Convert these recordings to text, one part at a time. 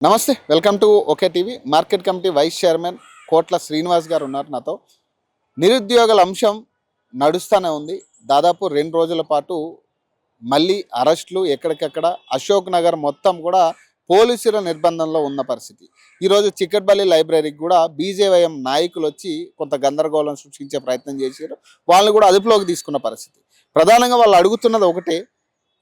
నమస్తే, welcome to OK TV. Market committee vice chairman Kotla Srinivas గారు ఉన్నారు నాతో. నిరుద్యోగుల అంశం నడుస్తూనే ఉంది. దాదాపు 2 రోజుల పాటు మళ్ళీ అరెస్టులు ఎక్కడికక్కడ. అశోక్ నగర్ మొత్తం కూడా పోలీసుల నిర్బంధంలో ఉన్న పరిస్థితి. ఈరోజు చిక్కట్పల్లి లైబ్రరీకి కూడా బీజేవైఎం నాయకులు వచ్చి కొంత గందరగోళం సృష్టించే ప్రయత్నం చేశారు. వాళ్ళని కూడా అదుపులోకి తీసుకున్న పరిస్థితి. ప్రధానంగా వాళ్ళు అడుగుతున్నది ఒకటే,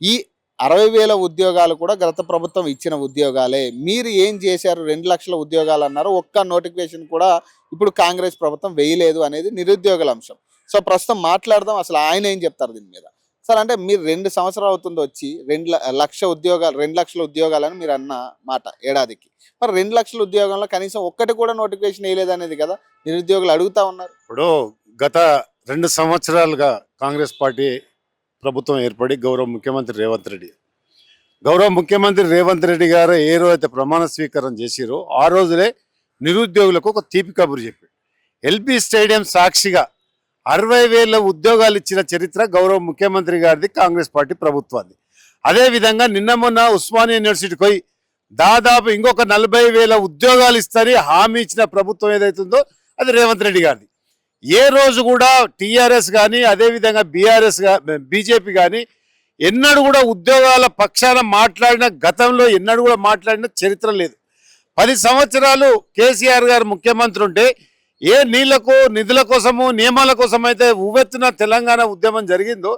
ఈ 60,000 ఉద్యోగాలు కూడా గత ప్రభుత్వం ఇచ్చిన ఉద్యోగాలే. మీరు ఏం చేశారు? 2 లక్షల ఉద్యోగాలు అన్నారు. ఒక్క నోటిఫికేషన్ కూడా ఇప్పుడు కాంగ్రెస్ ప్రభుత్వం వేయలేదు అనేది నిరుద్యోగుల అంశం. సో ప్రస్తుతం మాట్లాడదాం, అసలు ఆయన ఏం చెప్తారు దీని మీద. సార్, అంటే మీరు 2 సంవత్సరాలు అవుతుంది వచ్చి 2 లక్షల ఉద్యోగాలని మీరు అన్న మాట ఏడాదికి. మరి 2 లక్షల ఉద్యోగంలో కనీసం ఒక్కటి కూడా నోటిఫికేషన్ వేయలేదు అనేది కదా నిరుద్యోగులు అడుగుతా ఉన్నారు. ఇప్పుడు గత 2 సంవత్సరాలుగా కాంగ్రెస్ పార్టీ ప్రభుత్వం ఏర్పడి గౌరవ ముఖ్యమంత్రి రేవంత్ రెడ్డి గారు ఏ రోజైతే ప్రమాణ స్వీకారం చేసిరో ఆ రోజులే నిరుద్యోగులకు ఒక తీపి కబురు చెప్పి ఎల్బీ స్టేడియం సాక్షిగా 60,000 ఉద్యోగాలు ఇచ్చిన చరిత్ర గౌరవ ముఖ్యమంత్రి గారిది, కాంగ్రెస్ పార్టీ ప్రభుత్వాన్ని. అదేవిధంగా నిన్న మొన్న ఉస్మానియా యూనివర్సిటీకి పోయి దాదాపు ఇంకొక 40,000 ఉద్యోగాలు ఇస్తారని హామీ ఇచ్చిన ప్రభుత్వం ఏదైతుందో అది రేవంత్ రెడ్డి గారిది. ఏ రోజు కూడా టీఆర్ఎస్ కానీ అదేవిధంగా బీజేపీ కానీ ఎన్నడూ కూడా ఉద్యోగాల పక్షాన మాట్లాడిన, గతంలో ఎన్నడూ కూడా మాట్లాడిన చరిత్ర లేదు. 10 సంవత్సరాలు కేసీఆర్ గారు ముఖ్యమంత్రి ఉంటే ఏ నీళ్లకు, నిధుల కోసము, నియమాల కోసం అయితే ఉవ్వెత్తున తెలంగాణ ఉద్యమం జరిగిందో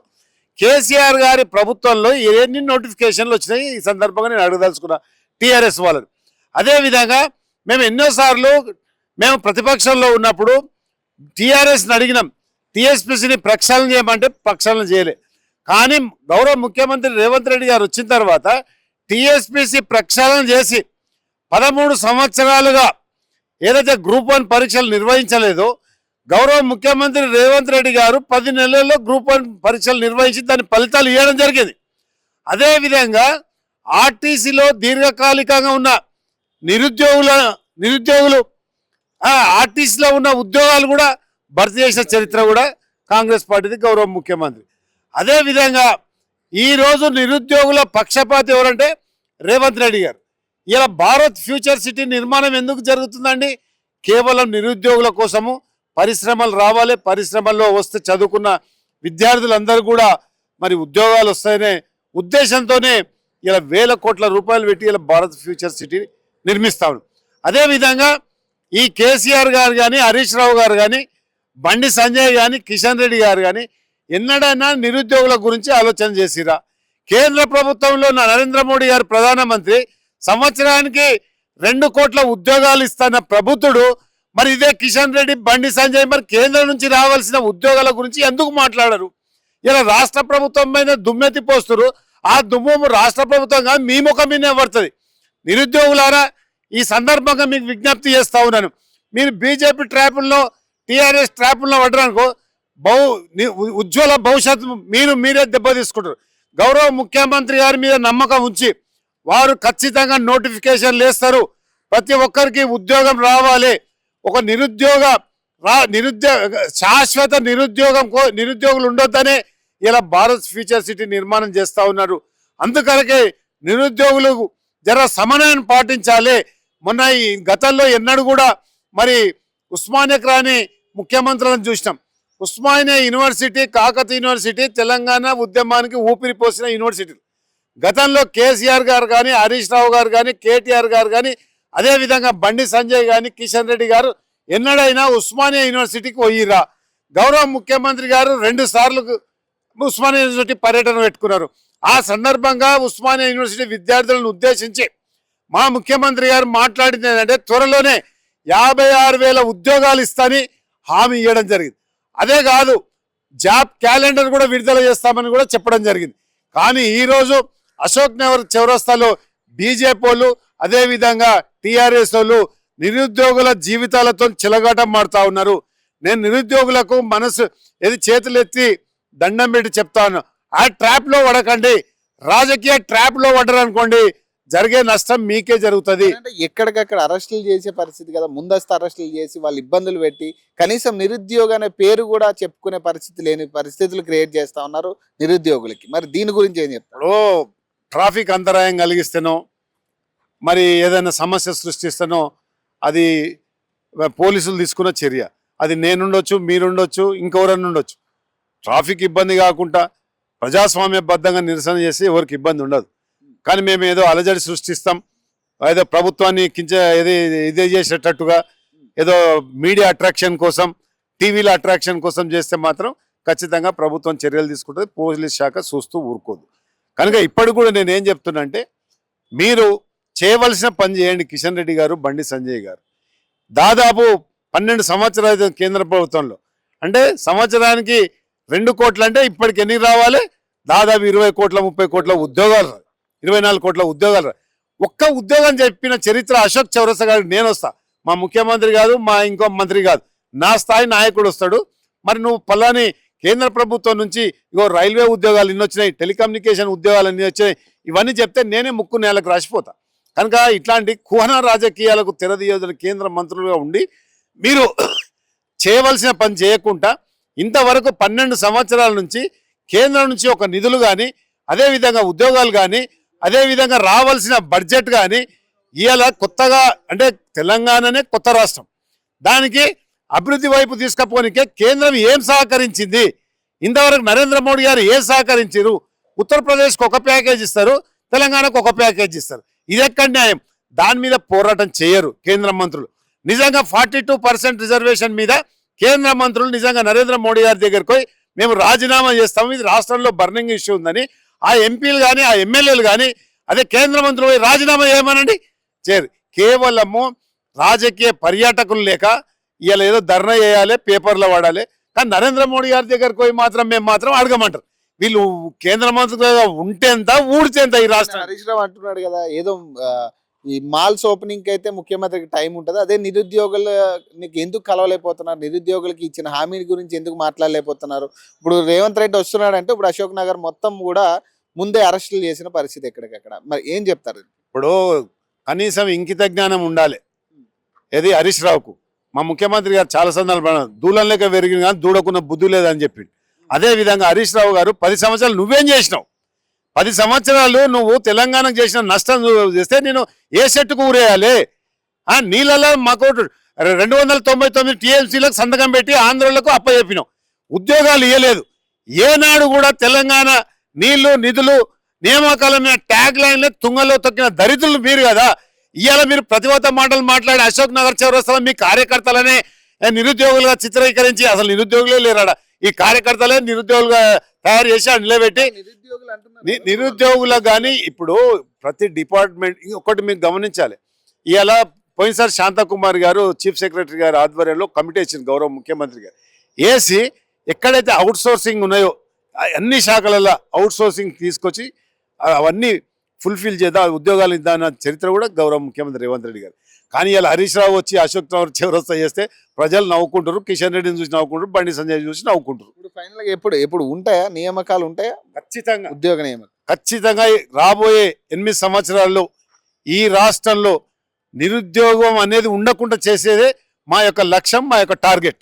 కేసీఆర్ గారి ప్రభుత్వంలో ఎన్ని నోటిఫికేషన్లు వచ్చినాయి ఈ సందర్భంగా నేను అడగదలుచుకున్నా టీఆర్ఎస్ వాళ్ళని. అదేవిధంగా మేము ఎన్నోసార్లు ప్రతిపక్షంలో ఉన్నప్పుడు టీఆర్ఎస్ని అడిగినాం, టీఎస్పీసీని ప్రక్షాళన చేయమంటే ప్రక్షాళన చేయలే. కానీ గౌరవ ముఖ్యమంత్రి రేవంత్ రెడ్డి గారు వచ్చిన తర్వాత టీఎస్పీసీ ప్రక్షాళన చేసి 13 సంవత్సరాలుగా ఏదైతే గ్రూప్ 1 పరీక్షలు నిర్వహించలేదో గౌరవ ముఖ్యమంత్రి రేవంత్ రెడ్డి గారు 10 నెలల్లో గ్రూప్ 1 పరీక్షలు నిర్వహించి దాని ఫలితాలు ఇవ్వడం జరిగింది. అదేవిధంగా ఆర్టీసీలో దీర్ఘకాలికంగా ఉన్న నిరుద్యోగులు ఆర్టీసీలో ఉన్న ఉద్యోగాలు కూడా భర్తీ చేసిన చరిత్ర కూడా కాంగ్రెస్ పార్టీది, గౌరవ ముఖ్యమంత్రి. అదేవిధంగా ఈరోజు నిరుద్యోగుల పక్షపాతి ఎవరంటే రేవంత్ రెడ్డి గారు. ఇలా భారత్ ఫ్యూచర్ సిటీ నిర్మాణం ఎందుకు జరుగుతుందండి? కేవలం నిరుద్యోగుల కోసము. పరిశ్రమలు రావాలి, పరిశ్రమల్లో వస్తే చదువుకున్న విద్యార్థులందరూ కూడా మరి ఉద్యోగాలు వస్తాయనే ఉద్దేశంతోనే ఇలా 1,000 కోట్ల రూపాయలు పెట్టి ఇలా భారత్ ఫ్యూచర్ సిటీ నిర్మిస్తాము. అదేవిధంగా ఈ కేసీఆర్ గారు కానీ, హరీష్ రావు గారు కానీ, బండి సంజయ్ కానీ, కిషన్ రెడ్డి గారు కానీ ఎన్నడైనా నిరుద్యోగుల గురించి ఆలోచన చేసిరా? కేంద్ర ప్రభుత్వంలో నరేంద్ర మోడీ గారు ప్రధానమంత్రి సంవత్సరానికి 2 కోట్ల ఉద్యోగాలు ఇస్తున్న ప్రభుత్వుడు మరి ఇదే కిషన్ రెడ్డి, బండి సంజయ్ మరి కేంద్రం నుంచి రావాల్సిన ఉద్యోగాల గురించి ఎందుకు మాట్లాడరు? ఇలా రాష్ట్ర ప్రభుత్వం మీద దుమ్మెత్తి పోస్తున్నారు. ఆ దుమ్ము రాష్ట్ర ప్రభుత్వంగా మీ ముఖం మీదే పడుతుంది. నిరుద్యోగులారా, ఈ సందర్భంగా మీకు విజ్ఞప్తి చేస్తా ఉన్నాను. మీరు బీజేపీ ట్రాపుల్లో, టీఆర్ఎస్ ట్రాపుల్లో పడ్డారనుకో ఉజ్వల భవిష్యత్తు మీరే దెబ్బతీసుకుంటారు. గౌరవ ముఖ్యమంత్రి గారి మీద నమ్మకం ఉంచి వారు ఖచ్చితంగా నోటిఫికేషన్లు వేస్తారు. ప్రతి ఒక్కరికి ఉద్యోగం రావాలి. ఒక శాశ్వత నిరుద్యోగులు ఉండొద్దనే ఇలా భారత్ ఫ్యూచర్ సిటీ నిర్మాణం చేస్తూ ఉన్నారు. అందుకనకే నిరుద్యోగులు జర సమన్వయం పాటించాలి. మొన్న ఈ గతంలో ఎన్నడూ కూడా మరి ఉస్మానియాకి రాని ముఖ్యమంత్రులను చూసినాం. ఉస్మానియా యూనివర్సిటీ, కాకతీయ యూనివర్సిటీ తెలంగాణ ఉద్యమానికి ఊపిరి పోసిన యూనివర్సిటీలు. గతంలో కేసీఆర్ గారు కానీ, హరీష్ రావు గారు కానీ, కేటీఆర్ గారు కానీ, అదేవిధంగా బండి సంజయ్ కానీ, కిషన్ రెడ్డి గారు ఎన్నడైనా ఉస్మానియా యూనివర్సిటీకి పోయిరా? గౌరవ ముఖ్యమంత్రి గారు 2 సార్లు ఉస్మానియా యూనివర్సిటీ పర్యటన పెట్టుకున్నారు. ఆ సందర్భంగా ఉస్మానియా యూనివర్సిటీ విద్యార్థులను ఉద్దేశించి మా ముఖ్యమంత్రి గారు మాట్లాడింది ఏంటంటే త్వరలోనే 56,000 ఉద్యోగాలు ఇస్తాని హామీ ఇవ్వడం జరిగింది. అదే కాదు, జాబ్ క్యాలెండర్ కూడా విడుదల చేస్తామని కూడా చెప్పడం జరిగింది. కానీ ఈరోజు అశోక్ నగర్ చౌరస్తాలో బీజేపీ వాళ్ళు, అదేవిధంగా టీఆర్ఎస్ వాళ్ళు నిరుద్యోగుల జీవితాలతో చిలగాటం మాడుతూ ఉన్నారు. నేను నిరుద్యోగులకు చేతులు ఎత్తి దండం పెట్టి చెప్తాను, ఆ ట్రాప్లో పడకండి. రాజకీయ ట్రాప్లో పడ్డారనుకోండి జరిగే నష్టం మీకే జరుగుతుంది. అంటే ఎక్కడికక్కడ అరెస్టులు చేసే పరిస్థితి కదా, ముందస్తు అరెస్టులు చేసి వాళ్ళు ఇబ్బందులు పెట్టి కనీసం నిరుద్యోగ అనే పేరు కూడా చెప్పుకునే పరిస్థితి లేని పరిస్థితులు క్రియేట్ చేస్తా ఉన్నారు నిరుద్యోగులకి. మరి దీని గురించి ఏం చెప్తారు? ట్రాఫిక్ అంతరాయం కలిగిస్తేనో, మరి ఏదైనా సమస్య సృష్టిస్తానో అది పోలీసులు తీసుకున్న చర్య. అది నేనుండొచ్చు, మీరుండొచ్చు, ఇంకెవరన్నా ఉండొచ్చు. ట్రాఫిక్ ఇబ్బంది కాకుండా ప్రజాస్వామ్యబద్ధంగా నిరసన చేసి ఎవరికి ఇబ్బంది ఉండదు. కానీ మేము ఏదో అలజడి సృష్టిస్తాం, ఏదో ప్రభుత్వాన్ని ఇదే చేసేటట్టుగా ఏదో మీడియా అట్రాక్షన్ కోసం, టీవీల అట్రాక్షన్ కోసం చేస్తే మాత్రం ఖచ్చితంగా ప్రభుత్వం చర్యలు తీసుకుంటుంది, పోలీస్ శాఖ చూస్తూ ఊరుకోదు. కనుక ఇప్పటికి కూడా నేను ఏం చెప్తున్నా అంటే, మీరు చేయవలసిన పని చేయండి. కిషన్ రెడ్డి గారు, బండి సంజయ్ గారు దాదాపు 12 సంవత్సరాలు కేంద్ర ప్రభుత్వంలో, అంటే సంవత్సరానికి 2 కోట్లు అంటే ఇప్పటికి ఎన్ని రావాలి? దాదాపు 20 కోట్ల 30 కోట్ల ఉద్యోగాలు, 24 కోట్ల ఉద్యోగాలు. ఒక్క ఉద్యోగం చెప్పిన చరిత్ర అశోక్ చౌరస్తా గారికి నేను వస్తా, మా ముఖ్యమంత్రి కాదు, మా ఇంకో మంత్రి కాదు, నా స్థాయి నాయకుడు వస్తాడు. మరి నువ్వు పలాని కేంద్ర ప్రభుత్వం నుంచి ఇగో రైల్వే ఉద్యోగాలు ఇన్ని వచ్చినాయి, టెలికమ్యూనికేషన్ ఉద్యోగాలు అన్ని వచ్చాయి, ఇవన్నీ చెప్తే నేనే ముక్కు నేలకు రాసిపోతా. కనుక ఇట్లాంటి కుహన రాజకీయాలకు తెరదీయొద్దని కేంద్ర మంత్రులుగా ఉండి మీరు చేయవలసిన పని చేయకుండా ఇంతవరకు 12 సంవత్సరాల నుంచి కేంద్రం నుంచి ఒక నిధులు కానీ, అదేవిధంగా ఉద్యోగాలు కానీ, అదేవిధంగా రావాల్సిన బడ్జెట్ కానీ ఇవాళ కొత్తగా, అంటే తెలంగాణనే కొత్త రాష్ట్రం, దానికి అభివృద్ధి వైపు తీసుకపోనికే కేంద్రం ఏం సహకరించింది? ఇంతవరకు నరేంద్ర మోడీ గారు ఏం సహకరించారు? ఉత్తరప్రదేశ్కి ఒక ప్యాకేజ్ ఇస్తారు, తెలంగాణకు ఒక ప్యాకేజ్ ఇస్తారు. ఇది ఎక్కడ న్యాయం? దాని మీద పోరాటం చేయరు కేంద్ర మంత్రులు. నిజంగా 42% రిజర్వేషన్ మీద కేంద్ర మంత్రులు నిజంగా నరేంద్ర మోడీ గారి దగ్గరికి పోయి మేము రాజీనామా చేస్తాము, ఇది రాష్ట్రంలో బర్నింగ్ ఇష్యూ ఉందని ఆ ఎంపీలు కానీ, ఆ ఎమ్మెల్యేలు కానీ, అదే కేంద్ర మంత్రులు పోయి రాజీనామా చేయమనండి, చేయరు. కేవలము రాజకీయ పర్యాటకులు లేక ఇవాళ ఏదో ధర్నా చేయాలి, పేపర్లో వాడాలి. కానీ నరేంద్ర మోడీ గారి దగ్గరికి పోయి మాత్రం మేము మాత్రం అడగమంటారు. వీళ్ళు కేంద్ర మంత్రులుగా ఉంటేంత ఊడితేంత ఈ రాష్ట్రం. హరీష్ రావు అంటున్నాడు కదా, ఏదో ఈ మాల్స్ ఓపెనింగ్ కి అయితే ముఖ్యమంత్రికి టైం ఉంటుంది, అదే నిరుద్యోగులకు ఎందుకు కలవలేకపోతున్నారు, నిరుద్యోగులకి ఇచ్చిన హామీ గురించి ఎందుకు మాట్లాడలేకపోతున్నారు? ఇప్పుడు రేవంత్ రెడ్డి వస్తున్నాడు అంటే ఇప్పుడు అశోక్ నగర్ మొత్తం కూడా ముందే అరెస్టులు చేసిన పరిస్థితి ఎక్కడికక్కడ. మరి ఏం చెప్తారు? ఇప్పుడు కనీసం ఇంకిత జ్ఞానం ఉండాలి. ఏది హరీష్ రావుకు మా ముఖ్యమంత్రి గారు చాలా సందర్భాలు దూలం లేక పెరిగింది కానీ దూడకున్న బుద్ధి లేదని చెప్పి, అదే విధంగా హరీష్ రావు గారు 10 సంవత్సరాలు నువ్వేం చేసినావు? 10 సంవత్సరాలు నువ్వు తెలంగాణకు చేసిన నష్టం చేస్తే నేను ఏ సెట్టుకు ఊరేయాలి? నీళ్ళలో మాకు 299 టీఎంసీలకు సంతకం పెట్టి ఆంధ్రులకు అప్పచెప్పినావు, ఉద్యోగాలు ఇవ్వలేదు. ఏనాడు కూడా తెలంగాణ నీళ్లు, నిధులు, నియామకాల మీద ట్యాగ్ లైన్లే తుంగలో తొక్కిన దరిద్రులు మీరు కదా. ఇవాళ మీరు ప్రతివత మాటలు మాట్లాడి అశోక్ నగర్ చౌరస్తాలో మీ కార్యకర్తలనే నిరుద్యోగులుగా చిత్రీకరించి, అసలు నిరుద్యోగులే లేరాడ, ఈ కార్యకర్తలే నిరుద్యోగులుగా తయారు చేసి నిలబెట్టి నిరుద్యోగులకు కానీ ఇప్పుడు ప్రతి డిపార్ట్మెంట్ ఒకటి మీరు గమనించాలి. ఇవాళ పోయినసారి శాంతకుమార్ గారు చీఫ్ సెక్రటరీ గారు ఆధ్వర్యంలో కమిటీ ఇచ్చింది గౌరవ ముఖ్యమంత్రి గారు, ఏసీ ఎక్కడైతే అవుట్ సోర్సింగ్ ఉన్నాయో అన్ని శాఖలలో అవుట్ సోర్సింగ్ తీసుకొచ్చి అవన్నీ ఫుల్ఫిల్ చేద్దాం, ఉద్యోగాలు ఇద్దామన్న చరిత్ర కూడా గౌరవ ముఖ్యమంత్రి రేవంత్ రెడ్డి గారు. కానీ ఇలా హరీష్ రావు వచ్చి అశోక్ నగర్ చౌరస్తా చేస్తే ప్రజలు నవ్వుకుంటారు, కిషన్ రెడ్డిని చూసి నవ్వుకుంటారు, బండి సంజయ్ చూసి నవ్వుకుంటారు. ఇప్పుడు ఫైనల్ గా ఎప్పుడు ఉంటాయా నియామకాలు? ఉంటాయా? ఖచ్చితంగా ఉద్యోగ నియామకాలు ఖచ్చితంగా రాబోయే 8 సంవత్సరాల్లో ఈ రాష్ట్రంలో నిరుద్యోగం అనేది ఉండకుండా చేసేదే మా యొక్క లక్ష్యం, మా యొక్క టార్గెట్.